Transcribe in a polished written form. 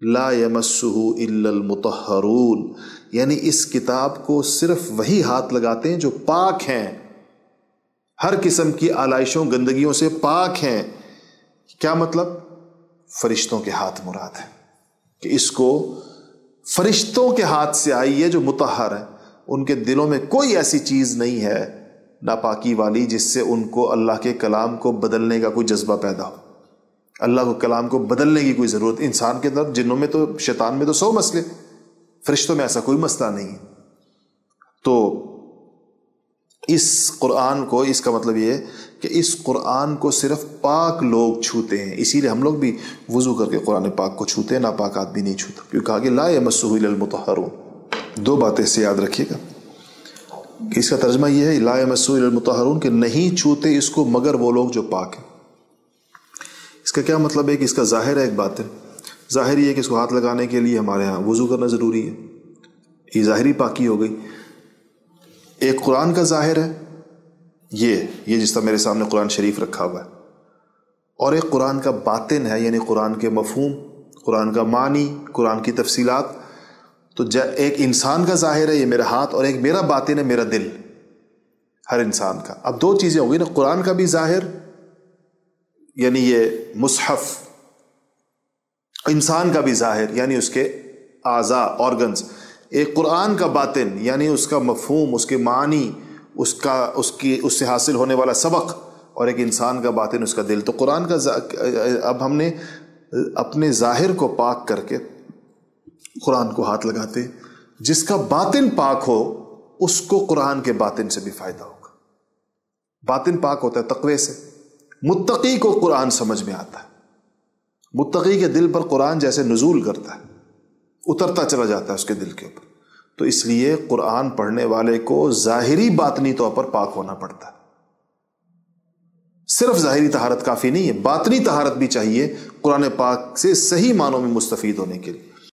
لا یمسہ الا المطہرون، یعنی اس کتاب کو صرف وہی ہاتھ لگاتے ہیں جو پاک ہیں، ہر قسم کی آلائشوں گندگیوں سے پاک ہیں۔ کیا مطلب؟ فرشتوں کے ہاتھ مراد ہے کہ اس کو فرشتوں کے ہاتھ سے آئی ہے جو مطہر ہے، ان کے دلوں میں کوئی ایسی چیز نہیں ہے ناپاکی والی جس سے ان کو اللہ کے کلام کو بدلنے کا کوئی جذبہ پیدا ہو، اللہ کو کلام کو بدلنے کی کوئی ضرورت۔ انسان کے اندر، جنوں میں تو، شیطان میں تو 100 مسئلے، فرشتوں میں ایسا کوئی مسئلہ نہیں ہے۔ تو اس قرآن کو، اس کا مطلب یہ ہے کہ اس قرآن کو صرف پاک لوگ چھوتے ہیں، اسی لیے ہم لوگ بھی وضو کر کے قرآن پاک کو چھوتے ہیں، ناپاک آدمی نہیں چھوتا، کیونکہ کہا کہ لا یمسہ الا المطہرون۔ 2 باتیں سے یاد رکھیے گا، اس کا ترجمہ یہ ہے لا یمسہ الا المطہرون، کہ نہیں چھوتے اس کو مگر وہ لوگ جو پاک ہیں۔ اس کا کیا مطلب ہے کہ اس کا ظاہر ہے ایک بات ہے، ظاہر یہ ہے کہ اس کو ہاتھ لگانے کے لیے ہمارے ہاں وضو کرنا ضروری ہے، یہ ظاہری پاکی ہو گئی۔ ایک قرآن کا ظاہر ہے یہ جس طرح میرے سامنے قرآن شریف رکھا ہوا ہے، اور ایک قرآن کا باطن ہے، یعنی قرآن کے مفہوم، قرآن کا معنی، قرآن کی تفصیلات۔ تو ایک انسان کا ظاہر ہے یہ میرا ہاتھ، اور ایک میرا باطن ہے میرا دل، ہر انسان کا۔ اب 2 چیزیں ہو گئی نا، قرآن کا بھی ظاہر یعنی یہ مصحف، انسان کا بھی ظاہر یعنی اس کے اعضاء، آرگنز۔ ایک قرآن کا باطن یعنی اس کا مفہوم، اس کے معنی، اس سے حاصل ہونے والا سبق، اور ایک انسان کا باطن، اس کا دل۔ تو قرآن کا اب ہم نے اپنے ظاہر کو پاک کر کے قرآن کو ہاتھ لگاتے، جس کا باطن پاک ہو اس کو قرآن کے باطن سے بھی فائدہ ہوگا۔ باطن پاک ہوتا ہے تقوی سے، متقی کو قرآن سمجھ میں آتا ہے، متقی کے دل پر قرآن جیسے نزول کرتا ہے، اترتا چلا جاتا ہے اس کے دل کے اوپر۔ تو اس لیے قرآن پڑھنے والے کو ظاہری باطنی طور پر پاک ہونا پڑتا ہے، صرف ظاہری طہارت کافی نہیں ہے، باطنی طہارت بھی چاہیے قرآن پاک سے صحیح معنوں میں مستفید ہونے کے لیے۔